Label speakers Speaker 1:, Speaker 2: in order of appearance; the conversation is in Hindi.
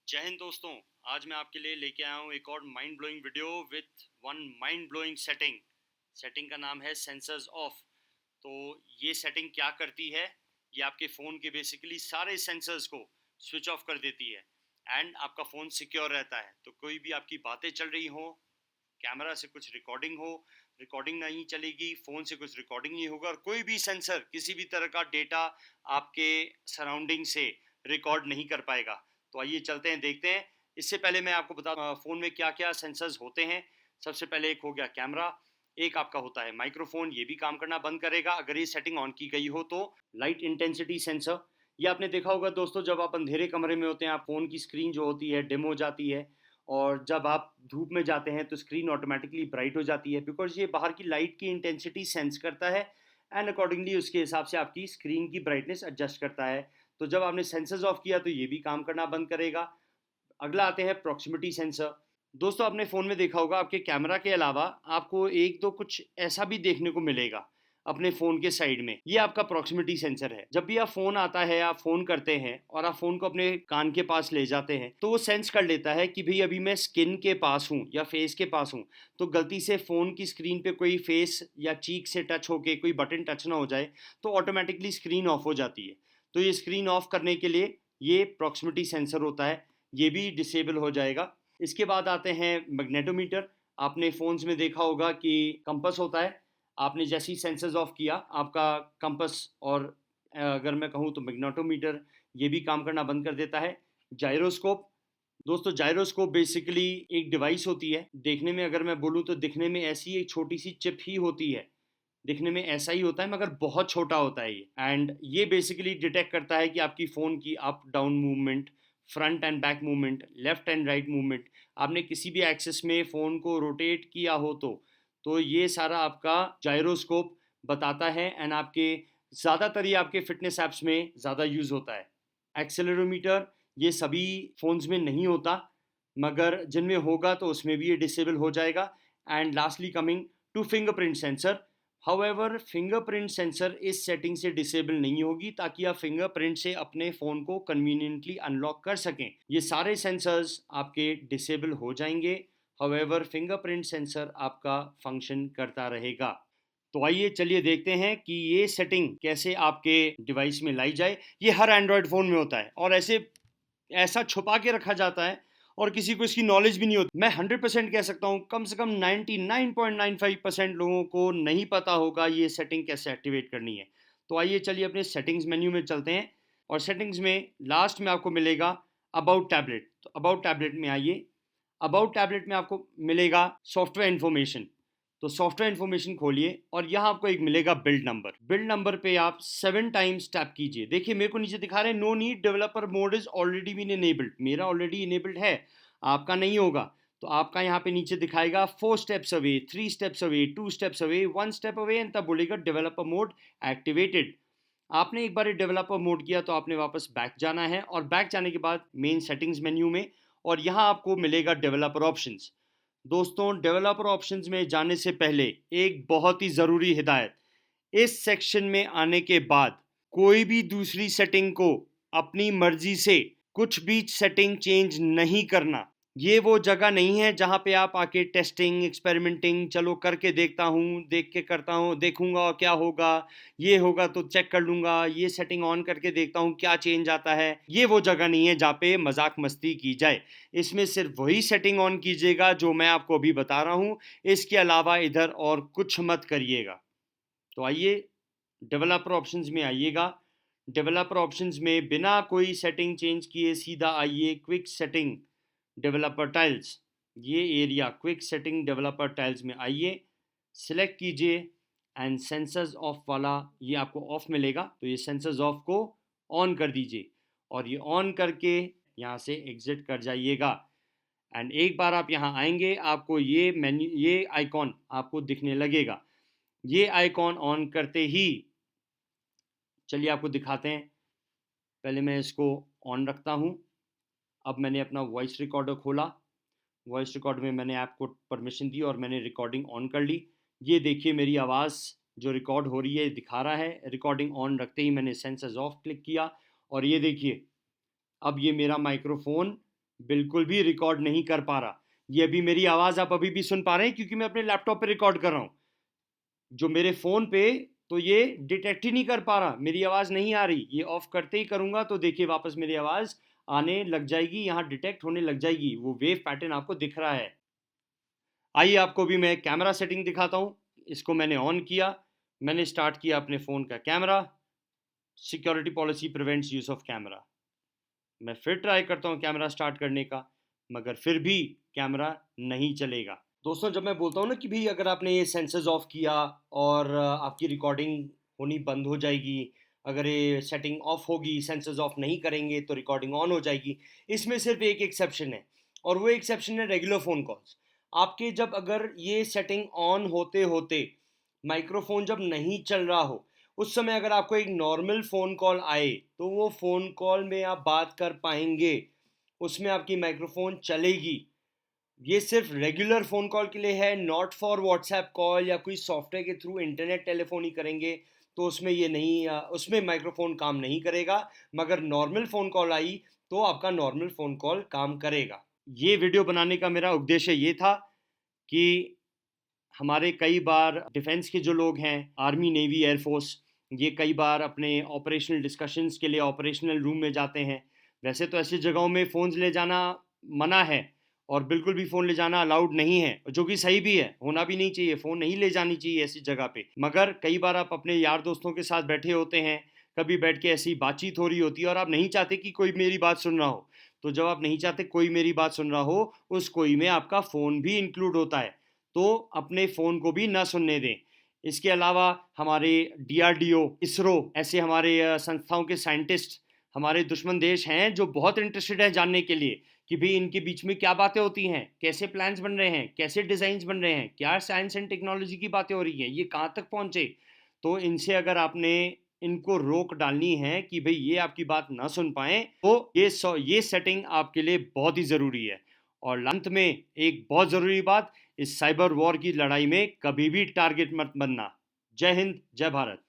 Speaker 1: जय हिंद दोस्तों। आज मैं आपके लिए लेके आया हूँ एक और mind blowing video with one mind blowing setting का नाम है सेंसर्स ऑफ। तो ये सेटिंग क्या करती है, ये आपके फ़ोन के बेसिकली सारे सेंसर्स को स्विच ऑफ कर देती है एंड आपका फ़ोन सिक्योर रहता है। तो कोई भी आपकी बातें चल रही हो, कैमरा से कुछ रिकॉर्डिंग हो, रिकॉर्डिंग नहीं चलेगी, फ़ोन से कुछ रिकॉर्डिंग नहीं होगा और कोई भी सेंसर किसी भी तरह का डेटा आपके सराउंडिंग से रिकॉर्ड नहीं कर पाएगा। तो आइए चलते हैं, देखते हैं। इससे पहले मैं आपको बता फ़ोन में क्या क्या सेंसर्स होते हैं। सबसे पहले एक हो गया कैमरा, एक आपका होता है माइक्रोफोन, ये भी काम करना बंद करेगा अगर ये सेटिंग ऑन की गई हो तो। लाइट इंटेंसिटी सेंसर, ये आपने देखा होगा दोस्तों, जब आप अंधेरे कमरे में होते हैं, आप फ़ोन की स्क्रीन जो होती है डिम हो जाती है और जब आप धूप में जाते हैं तो स्क्रीन ऑटोमेटिकली ब्राइट हो जाती है, बिकॉज ये बाहर की लाइट की इंटेंसिटी सेंस करता है एंड अकॉर्डिंगली उसके हिसाब से आपकी स्क्रीन की ब्राइटनेस एडजस्ट करता है। तो जब आपने सेंसर्स ऑफ किया तो ये भी काम करना बंद करेगा। अगला आते हैं प्रॉक्सिमिटी सेंसर। दोस्तों आपने फ़ोन में देखा होगा, आपके कैमरा के अलावा आपको एक दो कुछ ऐसा भी देखने को मिलेगा अपने फ़ोन के साइड में, ये आपका प्रॉक्सिमिटी सेंसर है। जब भी आप फ़ोन आता है, आप फ़ोन करते हैं और आप फ़ोन को अपने कान के पास ले जाते हैं तो वो सेंस कर लेता है कि भाई अभी मैं स्किन के पास हूँ या फेस के पास हूँ। तो गलती से फ़ोन की स्क्रीन पे कोई फेस या चीक से टच होके कोई बटन टच ना हो जाए तो ऑटोमेटिकली स्क्रीन ऑफ हो जाती है। तो ये स्क्रीन ऑफ करने के लिए ये प्रॉक्सिमिटी सेंसर होता है, ये भी डिसेबल हो जाएगा। इसके बाद आते हैं मैग्नेटोमीटर। आपने फ़ोन्स में देखा होगा कि कंपास होता है, आपने जैसे ही सेंसर्स ऑफ किया आपका कंपास और अगर मैं कहूँ तो मैग्नेटोमीटर ये भी काम करना बंद कर देता है। जायरोस्कोप, दोस्तों जायरोस्कोप बेसिकली एक डिवाइस होती है, देखने में अगर मैं बोलूँ तो दिखने में ऐसी एक छोटी सी चिप ही होती है, दिखने में ऐसा ही होता है मगर बहुत छोटा होता है ये। एंड ये बेसिकली डिटेक्ट करता है कि आपकी फ़ोन की up down movement, front end back movement, left and right movement, आपने किसी भी एक्सिस में फ़ोन को रोटेट किया हो तो ये सारा आपका जायरोस्कोप बताता है एंड आपके ज़्यादातर ये आपके फिटनेस ऐप्स में ज़्यादा यूज़ होता है। एक्सेलरोमीटर, ये सभी फ़ोन्स में नहीं होता मगर जिनमें होगा तो उसमें भी ये डिसेबल हो जाएगा। And lastly coming to fingerprint sensor. However fingerprint sensor इस सेटिंग से डिसेबल नहीं होगी ताकि आप फिंगरप्रिंट से अपने फ़ोन को कन्वीनियंटली अनलॉक कर सकें। ये सारे सेंसर्स आपके डिसेबल हो जाएंगे, हाउएवर फिंगरप्रिंट सेंसर आपका फंक्शन करता रहेगा। तो आइए चलिए देखते हैं कि ये सेटिंग कैसे आपके डिवाइस में लाई जाए। ये हर एंड्रॉयड फ़ोन में होता है और ऐसे ऐसा छुपा के रखा जाता है और किसी को इसकी नॉलेज भी नहीं होती। मैं 100% कह सकता हूँ, कम से कम 99.95% लोगों को नहीं पता होगा ये सेटिंग कैसे एक्टिवेट करनी है। तो आइए चलिए अपने सेटिंग्स मेन्यू में चलते हैं और सेटिंग्स में लास्ट में आपको मिलेगा अबाउट टैबलेट। तो अबाउट टैबलेट में आइए। अबाउट टैबलेट में आपको मिलेगा सॉफ्टवेयर इन्फॉर्मेशन। तो सॉफ्टवेयर इन्फॉर्मेशन खोलिए और यहाँ आपको एक मिलेगा बिल्ड नंबर। बिल्ड नंबर पे आप 7 टाइम्स टैप कीजिए। देखिए मेरे को नीचे दिखा रहे हैं no need developer mode is already been enabled, मेरा ऑलरेडी इनेबल्ड है, आपका नहीं होगा। तो आपका यहाँ पे नीचे दिखाएगा 4 steps away, 3 steps away, 2 steps away, 1 step away and तब बोलेगा डेवलपर मोड एक्टिवेटेड। आपने एक बार डेवलपर मोड किया तो आपने वापस बैक जाना है और बैक जाने के बाद मेन सेटिंग्स मेन्यू में और यहाँ आपको मिलेगा डेवलपर ऑप्शंस। दोस्तों डेवलपर ऑप्शंस में जाने से पहले एक बहुत ही ज़रूरी हिदायत, इस सेक्शन में आने के बाद कोई भी दूसरी सेटिंग को अपनी मर्जी से कुछ भी सेटिंग चेंज नहीं करना। ये वो जगह नहीं है जहाँ पे आप आके टेस्टिंग एक्सपेरिमेंटिंग, चलो करके देखता हूँ, देख के करता हूँ, देखूंगा क्या होगा, ये होगा तो चेक कर लूंगा, ये सेटिंग ऑन करके देखता हूँ क्या चेंज आता है। ये वो जगह नहीं है जहाँ पे मजाक मस्ती की जाए। इसमें सिर्फ वही सेटिंग ऑन कीजिएगा जो मैं आपको अभी बता रहा हूँ, इसके अलावा इधर और कुछ मत करिएगा। तो आइए डेवलपर ऑप्शंस में आइएगा। डेवलपर ऑप्शंस में बिना कोई सेटिंग चेंज किए सीधा आइए क्विक सेटिंग डेवलपर टाइल्स, ये area quick setting developer tiles में आइए, सिलेक्ट कीजिए एंड सेंसर्स ऑफ वाला ये आपको ऑफ मिलेगा, तो ये सेंसर्स ऑफ को ऑन कर दीजिए और ये ऑन करके यहाँ से एग्जिट कर जाइएगा। एंड एक बार आप यहाँ आएंगे आपको ये मेन्यू, ये आइकॉन आपको दिखने लगेगा। ये आइकॉन ऑन करते ही चलिए आपको दिखाते हैं। पहले मैं इसको ऑन रखता हूँ। अब मैंने अपना वॉइस रिकॉर्डर खोला, वॉइस रिकॉर्ड में मैंने ऐप को परमिशन दी और मैंने रिकॉर्डिंग ऑन कर ली। ये देखिए मेरी आवाज़ जो रिकॉर्ड हो रही है दिखा रहा है। रिकॉर्डिंग ऑन रखते ही मैंने सेंसर्स ऑफ क्लिक किया और ये देखिए अब ये मेरा माइक्रोफोन बिल्कुल भी रिकॉर्ड नहीं कर पा रहा। ये अभी मेरी आवाज़ आप अभी भी सुन पा रहे हैं क्योंकि मैं अपने लैपटॉप पे रिकॉर्ड कर रहा हूँ। जो मेरे फ़ोन पे तो ये डिटेक्ट ही नहीं कर पा रहा, मेरी आवाज़ नहीं आ रही। ये ऑफ करते ही करूँगा तो देखिए वापस मेरी आवाज़ आने लग जाएगी, यहाँ डिटेक्ट होने लग जाएगी, वो वेव पैटर्न आपको दिख रहा है। आइए आपको भी मैं कैमरा सेटिंग दिखाता हूँ। इसको मैंने ऑन किया, मैंने स्टार्ट किया अपने फ़ोन का camera. Security policy prevents use of camera. मैं फिर ट्राई करता हूँ कैमरा स्टार्ट करने का, मगर फिर भी कैमरा नहीं चलेगा। दोस्तों, जब मैं बोलता हूँ ना कि भाई अगर आपने ये सेंसर्स ऑफ किया और आपकी रिकॉर्डिंग होनी बंद हो जाएगी, अगर ये सेटिंग ऑफ होगी, सेंसर्स ऑफ नहीं करेंगे तो रिकॉर्डिंग ऑन हो जाएगी। इसमें सिर्फ एक एक्सेप्शन है, और वो एक्सेप्शन है रेगुलर फ़ोन कॉल्स। आपके जब अगर ये सेटिंग ऑन होते होते माइक्रोफोन जब नहीं चल रहा हो, उस समय अगर आपको एक नॉर्मल फ़ोन कॉल आए तो वो फ़ोन कॉल में आप बात कर पाएंगे, उसमें आपकी माइक्रोफोन चलेगी। ये सिर्फ रेगुलर फ़ोन कॉल के लिए है, नॉट फॉर व्हाट्सएप कॉल या कोई सॉफ्टवेयर के थ्रू इंटरनेट टेलीफोनी करेंगे तो उसमें ये नहीं, उसमें माइक्रोफोन काम नहीं करेगा। मगर नॉर्मल फ़ोन कॉल आई तो आपका नॉर्मल फ़ोन कॉल काम करेगा। ये वीडियो बनाने का मेरा उद्देश्य ये था कि हमारे कई बार डिफेंस के जो लोग हैं, आर्मी, नेवी, एयरफोर्स, ये कई बार अपने ऑपरेशनल डिस्कशंस के लिए ऑपरेशनल रूम में जाते हैं। वैसे तो ऐसी जगहों में फ़ोन्स ले जाना मना है और बिल्कुल भी फ़ोन ले जाना अलाउड नहीं है, जो कि सही भी है, होना भी नहीं चाहिए, फ़ोन नहीं ले जानी चाहिए ऐसी जगह पे। मगर कई बार आप अपने यार दोस्तों के साथ बैठे होते हैं, कभी बैठ के ऐसी बातचीत हो रही होती है और आप नहीं चाहते कि कोई मेरी बात सुन रहा हो। तो जब आप नहीं चाहते कोई मेरी बात सुन रहा हो, उस कोई में आपका फ़ोन भी इंक्लूड होता है, तो अपने फ़ोन को भी ना सुनने दें। इसके अलावा हमारे डीआरडीओ, इसरो, ऐसे हमारे संस्थाओं के साइंटिस्ट, हमारे दुश्मन देश हैं जो बहुत इंटरेस्टेड हैं जानने के लिए कि भाई इनके बीच में क्या बातें होती हैं, कैसे प्लान्स बन रहे हैं, कैसे डिज़ाइंस बन रहे हैं, क्या साइंस एंड टेक्नोलॉजी की बातें हो रही हैं, ये कहाँ तक पहुँचे। तो इनसे अगर आपने इनको रोक डालनी है कि भाई ये आपकी बात ना सुन पाएँ, तो ये सेटिंग आपके लिए बहुत ही ज़रूरी है। और अंत में एक बहुत ज़रूरी बात, इस साइबर वॉर की लड़ाई में कभी भी टारगेट मत बनना। जय हिंद, जय भारत।